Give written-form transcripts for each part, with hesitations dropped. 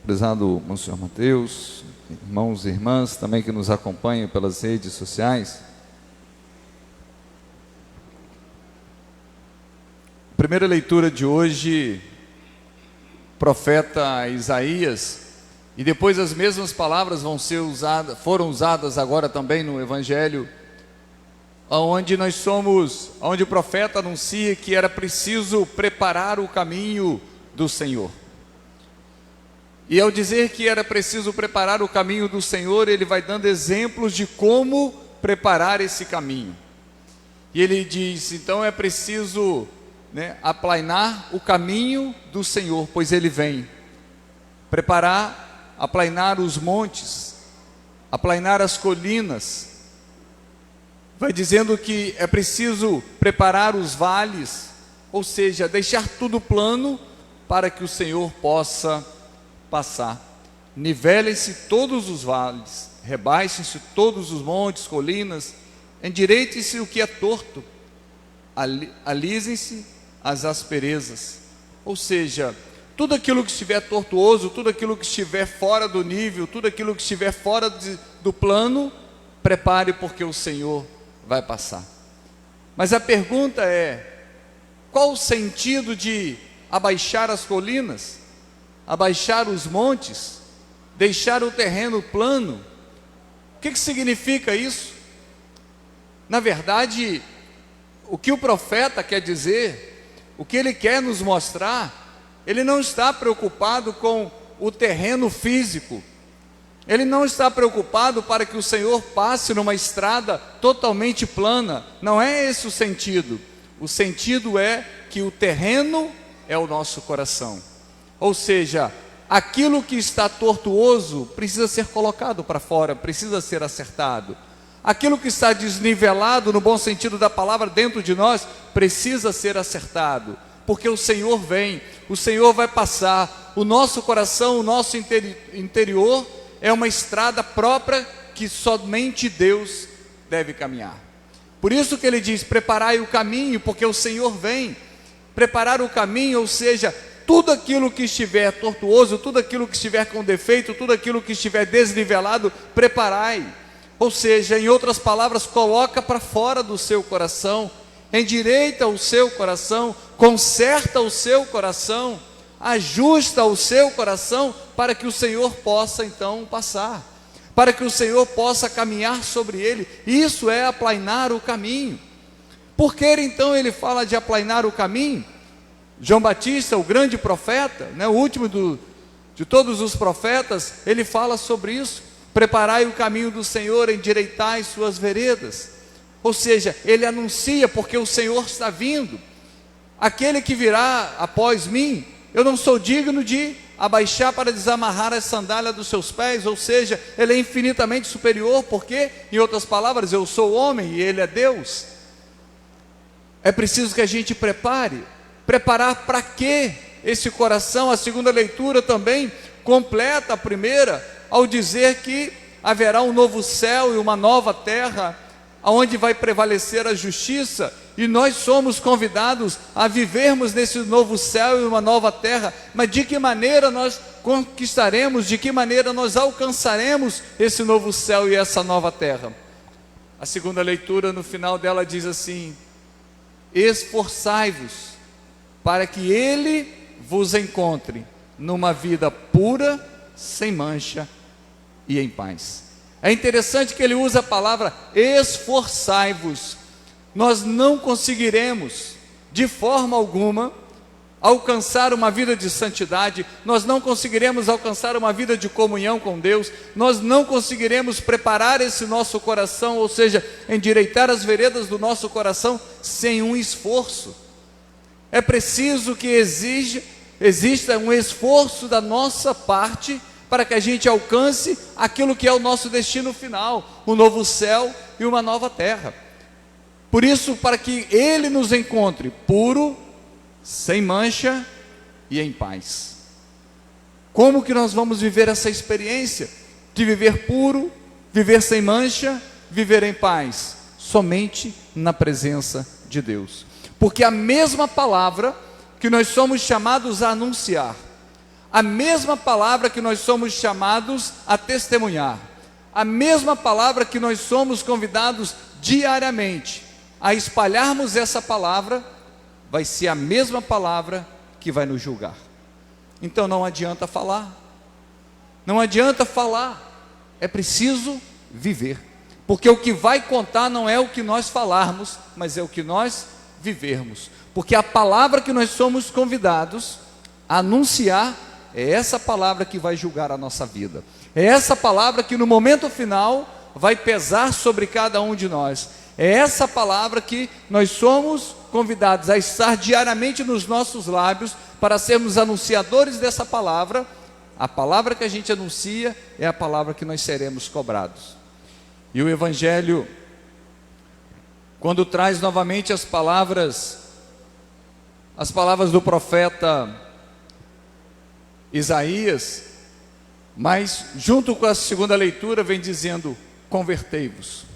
prezado Monsenhor Mateus, irmãos e irmãs também que nos acompanham pelas redes sociais. Primeira leitura de hoje, profeta Isaías, e depois as mesmas palavras foram usadas agora também no Evangelho, onde onde o profeta anuncia que era preciso preparar o caminho do Senhor. E ao dizer que era preciso preparar o caminho do Senhor, ele vai dando exemplos de como preparar esse caminho. E ele diz, então é preciso aplainar o caminho do Senhor, pois ele vem. Aplainar os montes, aplainar as colinas. Vai dizendo que é preciso preparar os vales, ou seja, deixar tudo plano para que o Senhor possa passar. Nivelem-se todos os vales, rebaixem-se todos os montes, colinas, endireitem-se o que é torto, alisem-se as asperezas. Ou seja, tudo aquilo que estiver tortuoso, tudo aquilo que estiver fora do nível, tudo aquilo que estiver fora do plano, prepare, porque o Senhor vai passar. Mas a pergunta é: qual o sentido de abaixar as colinas, abaixar os montes, deixar o terreno plano? O que significa isso? Na verdade, o que o profeta quer dizer, o que ele quer nos mostrar, ele não está preocupado com o terreno físico. Ele não está preocupado para que o Senhor passe numa estrada totalmente plana. Não é esse o sentido. O sentido é que o terreno é o nosso coração. Ou seja, aquilo que está tortuoso precisa ser colocado para fora, precisa ser acertado. Aquilo que está desnivelado, no bom sentido da palavra, dentro de nós, precisa ser acertado. Porque o Senhor vem, o Senhor vai passar. O nosso coração, o nosso interior é uma estrada própria que somente Deus deve caminhar. Por isso que ele diz: preparai o caminho, porque o Senhor vem. Preparar o caminho, ou seja, tudo aquilo que estiver tortuoso, tudo aquilo que estiver com defeito, tudo aquilo que estiver desnivelado, preparai. Ou seja, em outras palavras, coloca para fora do seu coração, endireita o seu coração, conserta o seu coração, ajusta o seu coração, para que o Senhor possa então passar, para que o Senhor possa caminhar sobre ele. Isso é aplainar o caminho. Por que então ele fala de aplainar o caminho? João Batista, o grande profeta, o último de todos os profetas, ele fala sobre isso: preparai o caminho do Senhor, endireitai suas veredas. Ou seja, ele anuncia, porque o Senhor está vindo. Aquele que virá após mim, eu não sou digno de abaixar para desamarrar a sandália dos seus pés. Ou seja, ele é infinitamente superior, porque, em outras palavras, eu sou homem e ele é Deus. É preciso que a gente preparar para quê? Esse coração. A segunda leitura também completa a primeira, ao dizer que haverá um novo céu e uma nova terra, onde vai prevalecer a justiça, e nós somos convidados a vivermos nesse novo céu e uma nova terra. Mas de que maneira nós conquistaremos, de que maneira nós alcançaremos esse novo céu e essa nova terra? A segunda leitura, no final dela, diz assim: esforçai-vos para que ele vos encontre numa vida pura, sem mancha e em paz. É interessante que ele usa a palavra esforçai-vos. Nós não conseguiremos de forma alguma alcançar uma vida de santidade, nós não conseguiremos alcançar uma vida de comunhão com Deus, nós não conseguiremos preparar esse nosso coração, ou seja, endireitar as veredas do nosso coração, sem um esforço. É preciso que exista um esforço da nossa parte, para que a gente alcance aquilo que é o nosso destino final, um novo céu e uma nova terra. Por isso, para que ele nos encontre puro, sem mancha e em paz. Como que nós vamos viver essa experiência de viver puro, viver sem mancha, viver em paz? Somente na presença de Deus. Porque a mesma palavra que nós somos chamados a anunciar, A mesma palavra que nós somos chamados a testemunhar, a mesma palavra que nós somos convidados diariamente a espalharmos essa palavra, vai ser a mesma palavra que vai nos julgar. Então não adianta falar, é preciso viver, porque o que vai contar não é o que nós falarmos, mas é o que nós vivermos, porque a palavra que nós somos convidados a anunciar é essa palavra que vai julgar a nossa vida, é essa palavra que no momento final vai pesar sobre cada um de nós, é essa palavra que nós somos convidados a estar diariamente nos nossos lábios, para sermos anunciadores dessa palavra. A palavra que a gente anuncia é a palavra que nós seremos cobrados. E o Evangelho, quando traz novamente as palavras do profeta Isaías, mas junto com a segunda leitura vem dizendo: convertei-vos.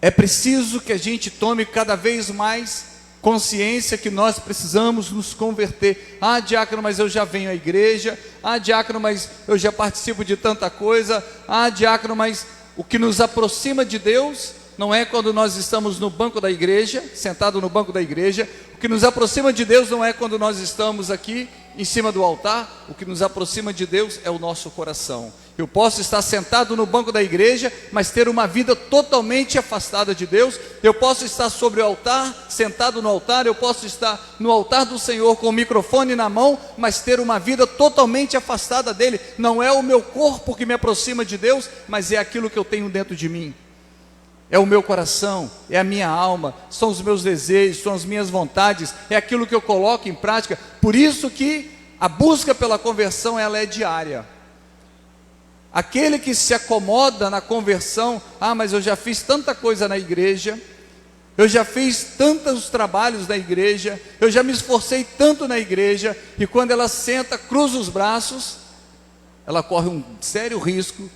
É preciso que a gente tome cada vez mais consciência que nós precisamos nos converter. Ah, diácono, mas eu já venho à igreja. Ah, diácono, mas eu já participo de tanta coisa. Ah, diácono, mas o que nos aproxima de Deus não é quando nós estamos no banco da igreja, sentado no banco da igreja. O que nos aproxima de Deus não é quando nós estamos aqui em cima do altar. O que nos aproxima de Deus é o nosso coração. Eu posso estar sentado no banco da igreja, mas ter uma vida totalmente afastada de Deus. Eu posso estar sobre o altar, sentado no altar. Eu posso estar no altar do Senhor com o microfone na mão, mas ter uma vida totalmente afastada dele. Não é o meu corpo que me aproxima de Deus, mas é aquilo que eu tenho dentro de mim. É o meu coração, é a minha alma, são os meus desejos, são as minhas vontades, é aquilo que eu coloco em prática. Por isso que a busca pela conversão, ela é diária. Aquele que se acomoda na conversão: ah, mas eu já fiz tanta coisa na igreja, eu já fiz tantos trabalhos na igreja, eu já me esforcei tanto na igreja, e quando ela senta, cruza os braços, ela corre um sério risco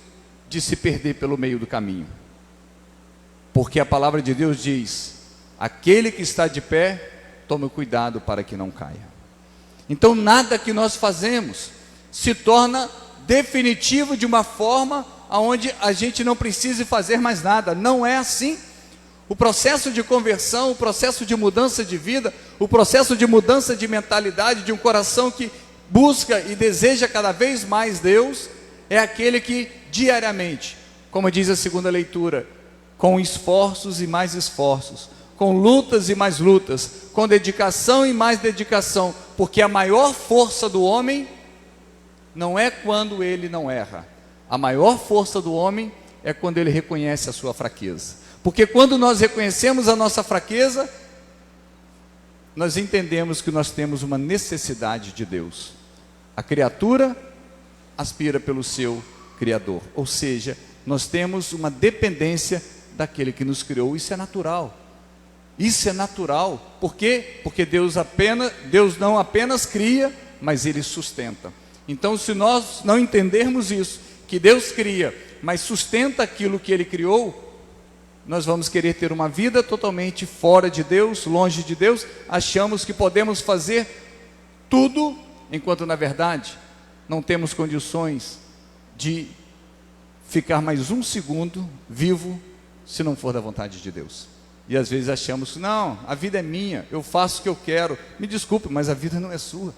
de se perder pelo meio do caminho. Porque a palavra de Deus diz: aquele que está de pé, tome cuidado para que não caia. Então nada que nós fazemos se torna definitivo de uma forma onde a gente não precise fazer mais nada. Não é assim. O processo de conversão, o processo de mudança de vida, o processo de mudança de mentalidade, de um coração que busca e deseja cada vez mais Deus, é aquele que diariamente, como diz a segunda leitura, com esforços e mais esforços, com lutas e mais lutas, com dedicação e mais dedicação, porque a maior força do homem não é quando ele não erra. A maior força do homem é quando ele reconhece a sua fraqueza. Porque quando nós reconhecemos a nossa fraqueza, nós entendemos que nós temos uma necessidade de Deus. A criatura aspira pelo seu Criador. Ou seja, nós temos uma dependência daquele que nos criou. Isso é natural. Isso é natural. Por quê? Porque Deus não apenas cria, mas Ele sustenta. Então, se nós não entendermos isso, que Deus cria, mas sustenta aquilo que Ele criou, nós vamos querer ter uma vida totalmente fora de Deus, longe de Deus. Achamos que podemos fazer tudo, enquanto na verdade não temos condições de ficar mais um segundo vivo, se não for da vontade de Deus. E às vezes achamos: não, a vida é minha, eu faço o que eu quero. Me desculpe, mas a vida não é sua.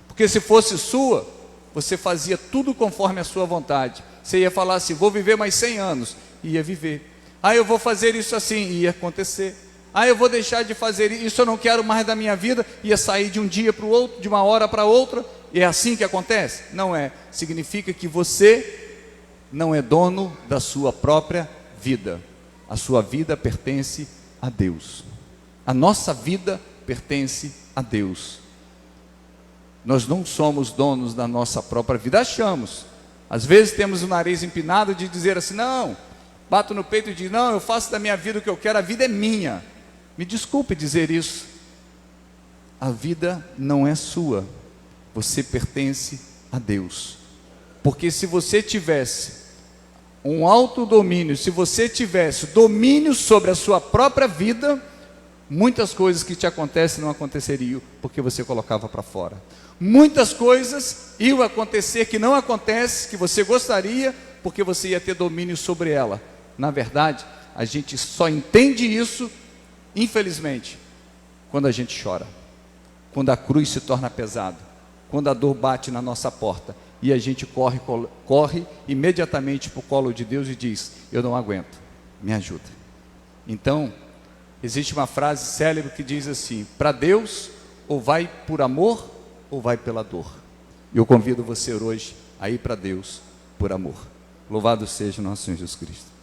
Porque se fosse sua, você fazia tudo conforme a sua vontade. Você ia falar assim: vou viver mais 100 anos, ia viver. Ah, eu vou fazer isso assim, ia acontecer. Ah, eu vou deixar de fazer isso, eu não quero mais da minha vida, ia sair de um dia para o outro, de uma hora para outra. E é assim que acontece? Não é. Significa que você não é dono da sua própria vida. A sua vida pertence a Deus. A nossa vida pertence a Deus. Nós não somos donos da nossa própria vida. Achamos. Às vezes temos o nariz empinado de dizer assim: não, bato no peito e digo: não, eu faço da minha vida o que eu quero, a vida é minha. Me desculpe dizer isso. A vida não é sua. Você pertence a Deus. Porque se você tivesse um autodomínio, se você tivesse domínio sobre a sua própria vida, muitas coisas que te acontecem não aconteceriam, porque você colocava para fora. Muitas coisas iam acontecer que não acontece, que você gostaria, porque você ia ter domínio sobre ela. Na verdade, a gente só entende isso, infelizmente, quando a gente chora, quando a cruz se torna pesada, quando a dor bate na nossa porta e a gente corre imediatamente para o colo de Deus e diz: eu não aguento, me ajuda. Então, existe uma frase célebre que diz assim: para Deus, ou vai por amor ou vai pela dor. E eu convido você hoje a ir para Deus por amor. Louvado seja o nosso Senhor Jesus Cristo.